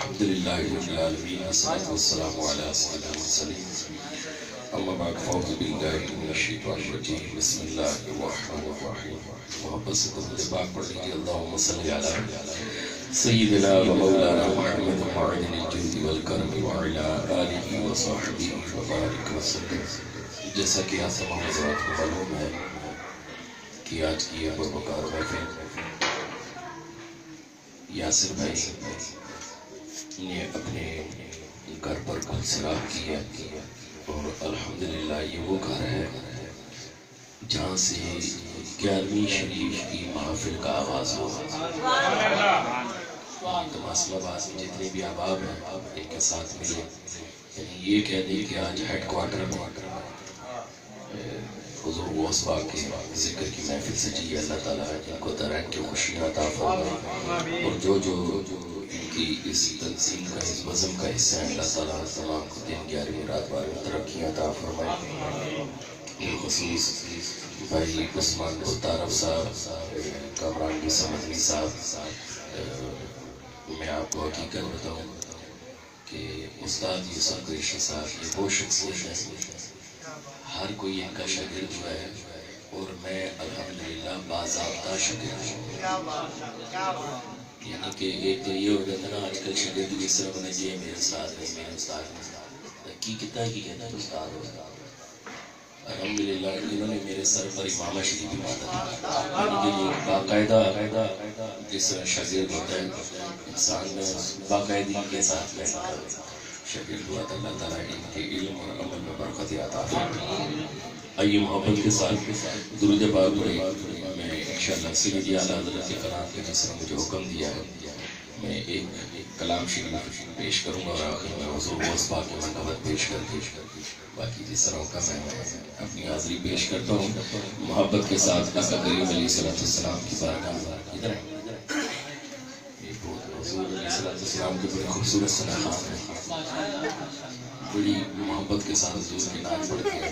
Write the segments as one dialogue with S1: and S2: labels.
S1: الحمد لله رب العالمين والصلاة والسلام على سيدنا المرسلين اما بعد فاعوذ بالله من الشیطان الرجیم بسم اللہ الرحمن الرحیم محبت سے درود پاک پڑھ لیجیے اللہم صلی علی سیدنا و مولانا محمد معدن الجود والکرم وعلی آلہ وصحبہ وبارک وسلم۔ جیسا کہ آپ تمام حضرات کو معلوم ہے کہ آج کی یہ پروکار محفل یاسر بھائی نے اپنے گھر پر گل سراب کیا اور الحمدللہ یہ وہ گھر ہے جہاں سے 11ویں شریف کی محفل کا آغاز ہوا۔ تماسل آباد میں جتنے بھی احباب ہیں ان کے ساتھ ملے، یعنی یہ کہہ دیں کہ آج ہیڈ کوارٹر میں حضور غوث پاک کے ذکر کی محفل سجی ہے۔ اللہ تعالیٰ ان کو درائن کی خوشیاں عطا فرمائے اور جو ان کی اس تنظیم کا اس بزم کا حصہ ہے، اللہ تعالیٰ تمام کو دن 11ویں رات بار میں ترقیاں عطا فرمائے۔ بالخصوص بھائی عثمان بطارف صاحب، کامران بھی سمدنی صاحب، میں آپ کو حقیقت بتاؤں کہ استاد یوسف قریشی صاحب یہ وہ شخصیت ہے، ہر کوئی ان کا شاگرد ہوا ہے اور میں الحمدللہ باضابطہ شاگرد ہوں۔ یعنی کہ ایک تو یہ ہو جاتا نا آج کل شاگرد کی صرف ہونا چاہیے میرے استاد نہیں، میرے استاد نہیں، کی کتنا کی کہنا ہے استاد ہو۔ الحمدللہ انہوں نے میرے سر پر امامہ شریف بھی مانا تھا، یعنی کہ یہ باقاعدہ جس طرح شاگرد ہوتا ہے انسان میں باقاعدگی کے ساتھ میں شاگرد ہوا تھا۔ اللہ تعالیٰ ان کے علم اور عمل میں برکت عطا فرمائے۔ آئیے محبت کے ساتھ درود پاک پڑھیں۔ میں انشاءاللہ سیدی اعلیٰ حضرت کے کلام کے جس نے مجھے حکم دیا ہے میں ایک کلام شریف پیش کروں گا اور آخر میں حضور غوث پاک کی منقبت پیش کر باقی جس طرح کا میں اپنی حاضری پیش کرتا ہوں محبت کے ساتھ آقا کریم علیہ السلام کی بارگاہ میں ادھر ہے حضور علیہ السلام کی بڑی خوبصورت صنعات ہے، بڑی محبت کے ساتھ حضور کی نعت پڑھتی ہے۔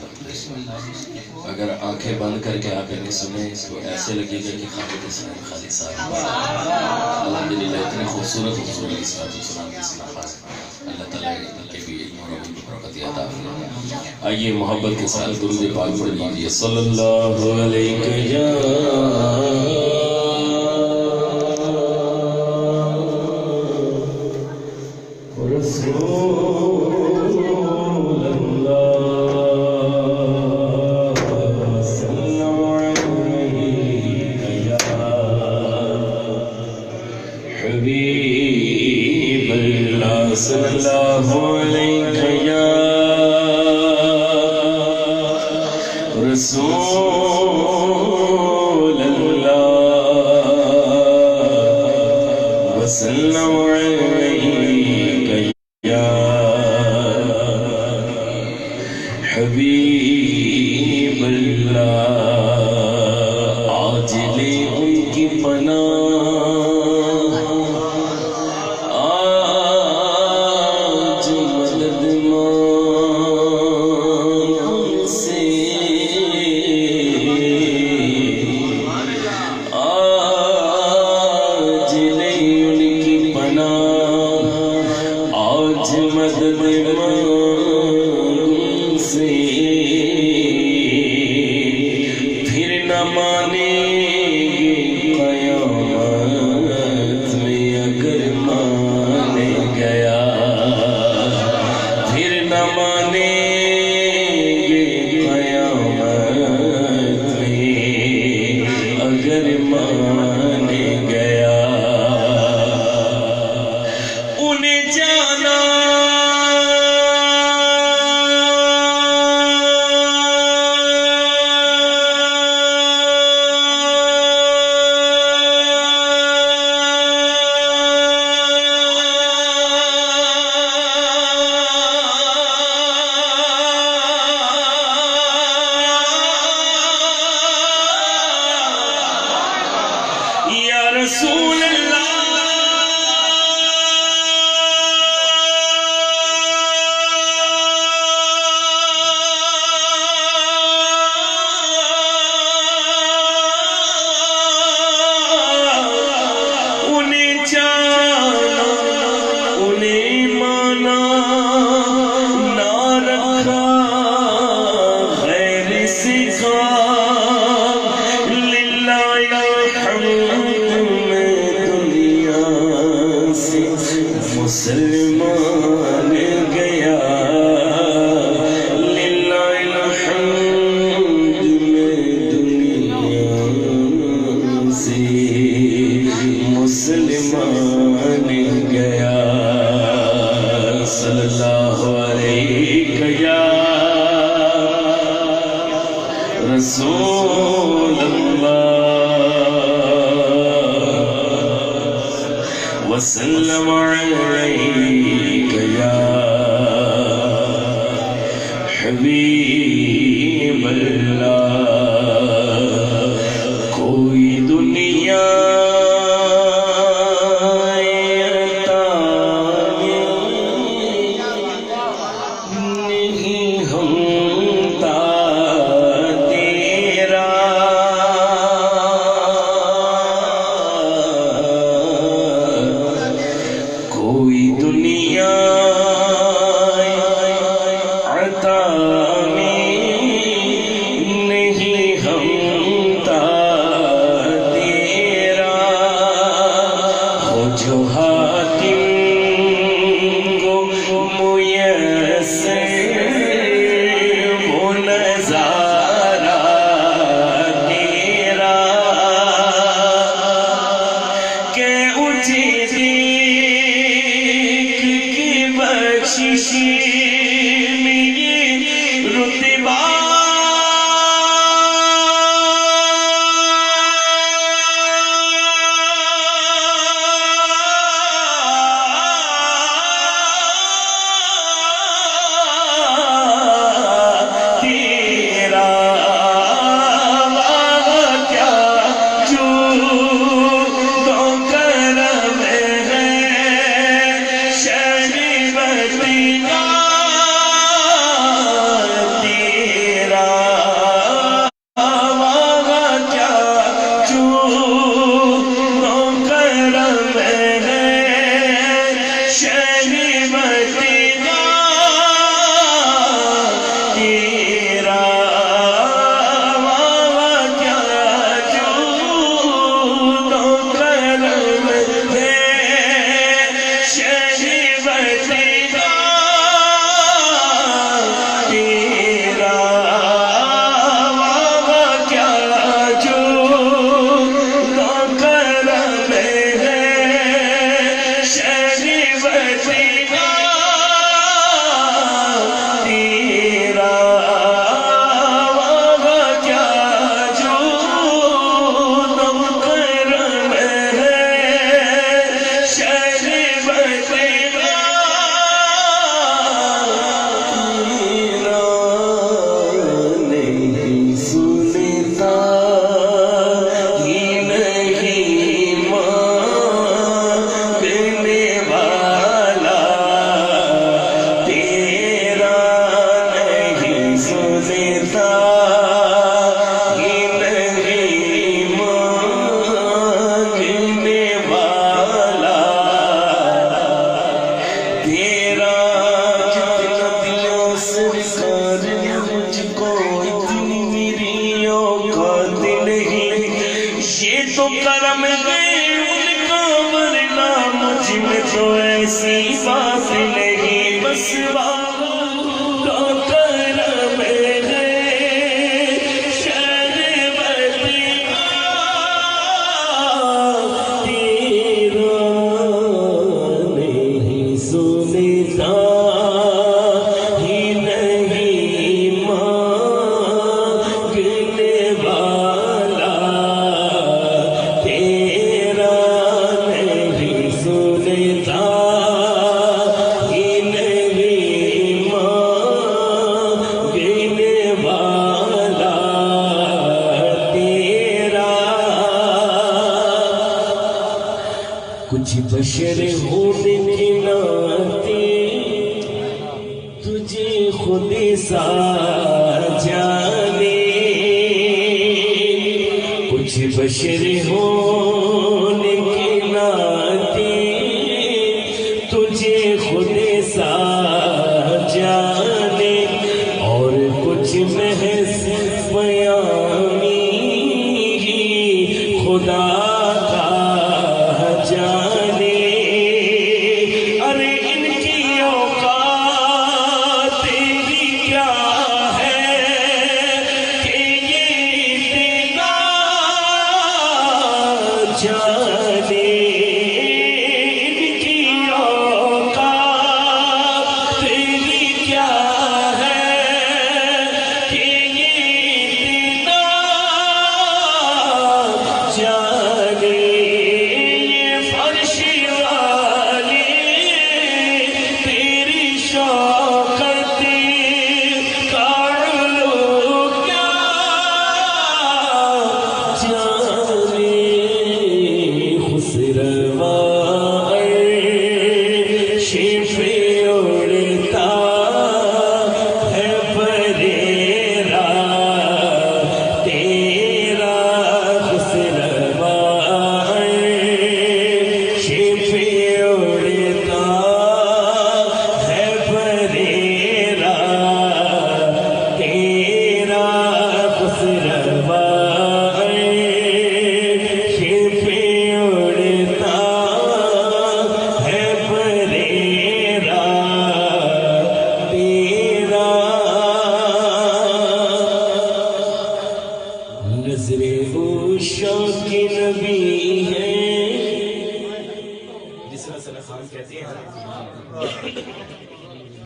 S1: اگر آنکھیں بند کر کے آپ انہیں سنیں تو ایسے لگے گا کہ خالد اسلام خالد صاحب الحمدللہ اتنے خوبصورت حضور علیہ السلام کی صنعات ہے۔ اللہ تعالیٰ ان کے بھی علم اور عمل میں برکت عطا فرمائے۔ آئیے محبت کے ساتھ درود پاک پڑھ لیجیے۔ صلی اللہ علیہ صلی اللہ علیہ رسول اللہ وسلم علیک یا حبیب اللہ۔ آج لے ان کی پناہ مسلمان گیا للہ الحمد میں دنیا سے مسلمان گیا صلی اللہ علیہ یا رسول اللہ وسلم علیک یا حبیب اللہ کوئی دنیا تو کرم گئے ان کا ورنہ مجھ میں تو ایسی بات نہیں بس کا کرم ہے شربت تیرا نہیں سنتا ہی نہیں مانگنے والا کچھ بشر ہونے کے ناتے تجھے خود سا جانے کچھ بشر ہونے کے ناتے تجھے خود سا جانے اور کچھ محض بیانی ہی خدا کا جانے ارے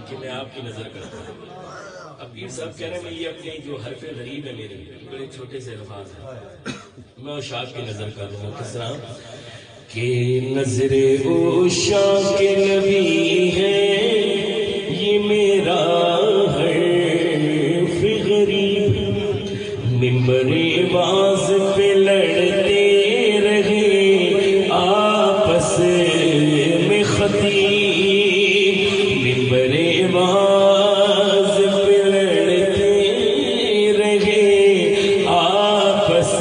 S1: کہ میں آپ کی نظر کرتا ہوں. اب پیر صاحب کہہ رہے ہیں میں یہ اپنے جو حرف غریب ہے میرے بڑے چھوٹے سے الفاظ ہیں میں عشاق کی نظر کر رہا ہوں. کس طرح کہ نظر عشاق کے نبی ہے یہ میرا حرف غریب. ممبر باز پہ لڑتے رہے آپس میں خطیب. ممبر باز پہ لڑتے رہے آپس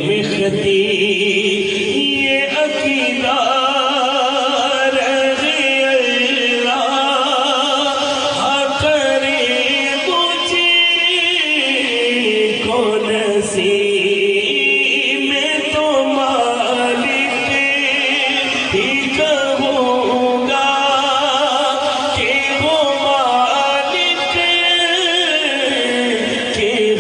S1: میں خطیب. یہ عقیدہ رہے اللہ کرے مجھے کو نصیب. میں تو مالک ہی کہوں گا کہ وہ مالک کے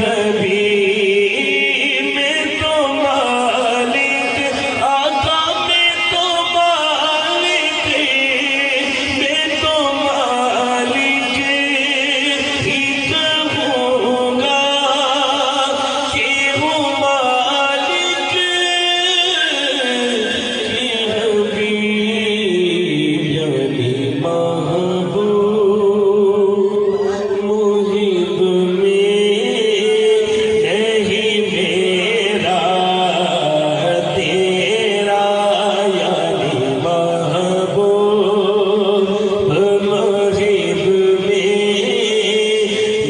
S1: حبیب. میں تو مالک آقا میں تو مالک میں تو مالک ہی کہوں گا کہ وہ مالک کے حبیب. یعنی محبوب محب میں نہیں میرا تیرا. یعنی محبوب محب میں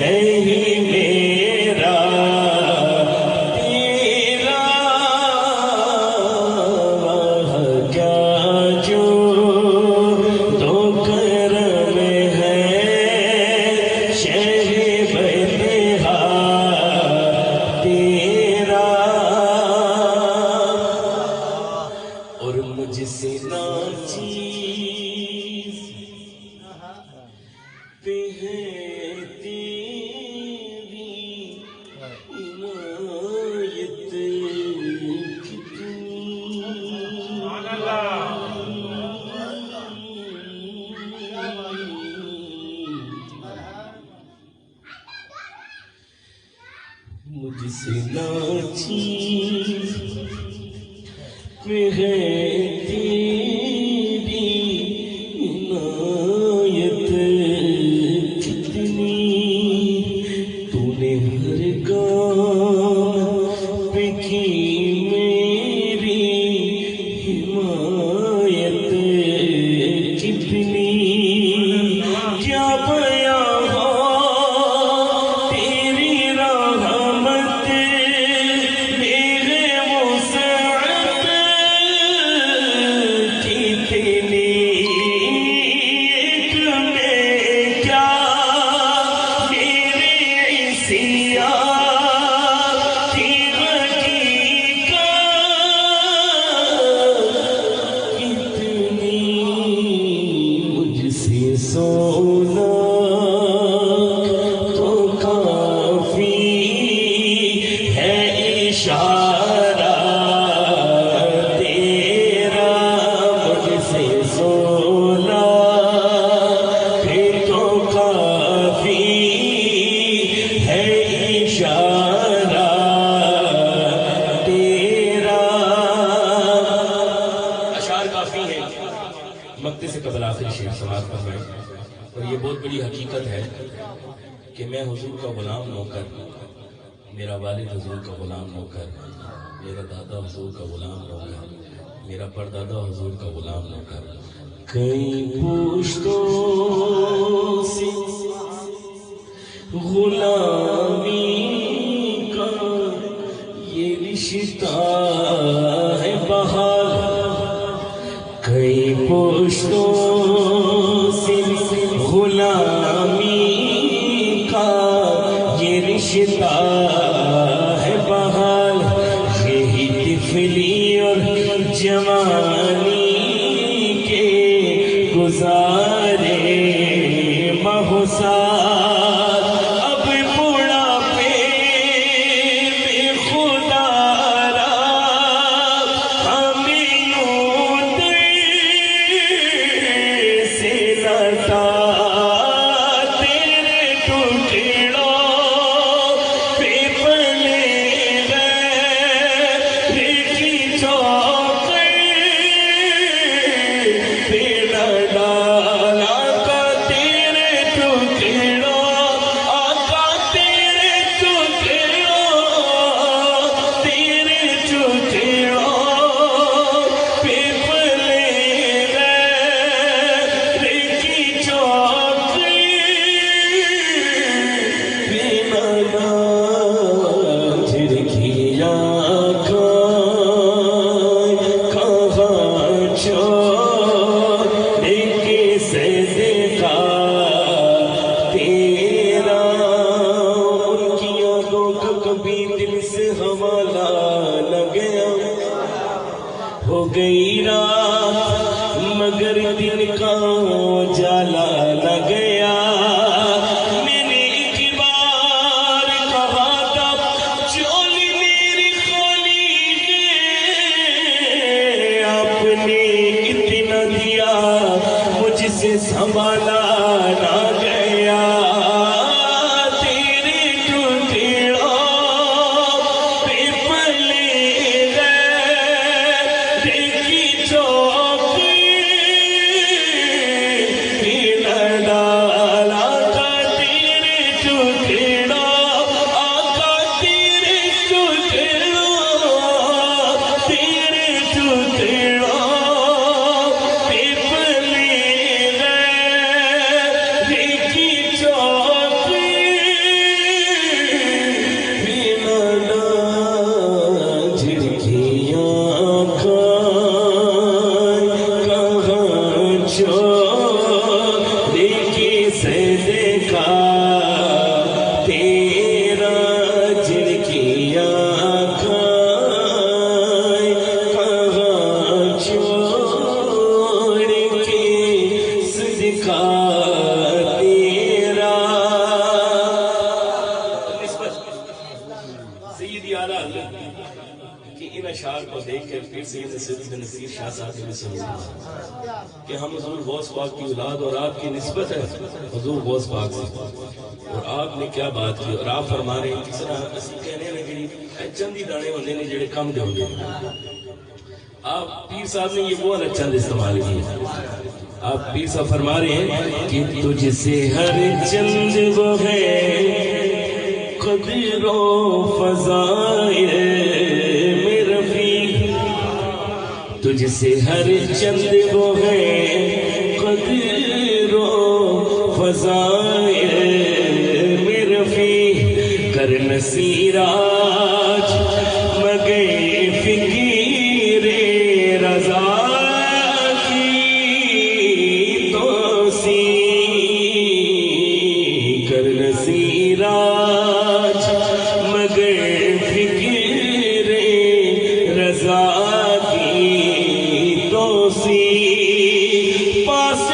S1: نہیں میرا تیرا. وہاں کیا جو تو کرم ہے شہ بتہا تیرا. اور مجھ سے ناچیز پہ ہے تیری عنایت کتنی. مجھ سے ناچیز پہ ہے تیری عنایت کتنی. تو نے ہر گام پہ کی میری حمایت کتنی. کیا بیان ہو تیری رحمت میرے وسعت کتنی. ایک میں کیا میرے عیسیٰ کی حقیقت کتنی. مجھ سے سونا تو کافی ہے اشارہ تیرا. مجھ سے سونا تو کافی ہے اشارہ تیرا. اشعار کافی ہیں مقتے سے قبل آخری شعر سماعت فرمائیں. اور یہ بہت بڑی حقیقت ہے کہ میں حضور کا غلام نوکر, میرا والد حضور کا غلام نوکر, میرا دادا حضور کا غلام نوکر, میرا پردادا حضور کا غلام نوکر. کئی پشتوں سے غلامی کا یہ رشتہ ہے بحال. کئی پشتوں سے غلامی کا یہ رشتہ ہے بحال. یہی طفلی اور جوانی کے گزارے مہسار. اب بڑھاپے میں خدا را ہمیں یوں
S2: لٹا تیرے ٹکڑوں پہ پلے غیر کی چوکر پہ نہ ڈالا کا تیرے ٹکڑوں آقا تیرے ٹکڑوں پہ پلے غیر کی چوکر پہ نہ ڈالا جھڑکیاں کہاں چھوڑ کے صدقہ تیرا ان کی یادوں کا کبھی دل سے حوالہ نہ گیا ہو گئی رات مگر دل کا جالا نہ گیا میں نے ایک بار کہا تھا چولی میری کھولی ہے آپ نے اتنا دیا مجھ سے سنبھالا نہ گیا تیرے ٹکڑوں پہ پلے غیر کی چوکر پہ نہ ڈالا کا تیرے ٹکڑوں آقا تیرے ٹکڑوں پہ پلے غیر کی چوکر پہ نہ ڈالا جھڑکیاں کہاں چھوڑ کے صدقہ تیرا جھڑکیاں کہاں چھوڑ کے صدقہ تیرا سیدی اعلیٰ حضرت کہ ان اشعار کو دیکھ کر پھر سید سید نصیر شاہ صاحب نے سمجھا کہ ہم حضور غوث پاک کی اولاد اور آپ کی نسبت ہے حضور غوث پاک سے اور آپ نے کیا بات کی اور آپ فرما رہے ہیں کس طرح اسی کہنے لگے چندی دانے ہوندے نے جڑے کم دے ہوندے آپ پیر صاحب نے یہ وہ الگ چند استعمال کی آپ پیر صاحب فرما رہے ہیں کہ تجھ سے ہر چند وہ ہے قدر و فضائل میں رفیع تجھ سے ہر چند وہ ہے قدر و فضائل میں رفیع کر نصیراج مگے فکر رضا کی توسیع کر نصیراج مگے فکر رضا کی توسیع پاس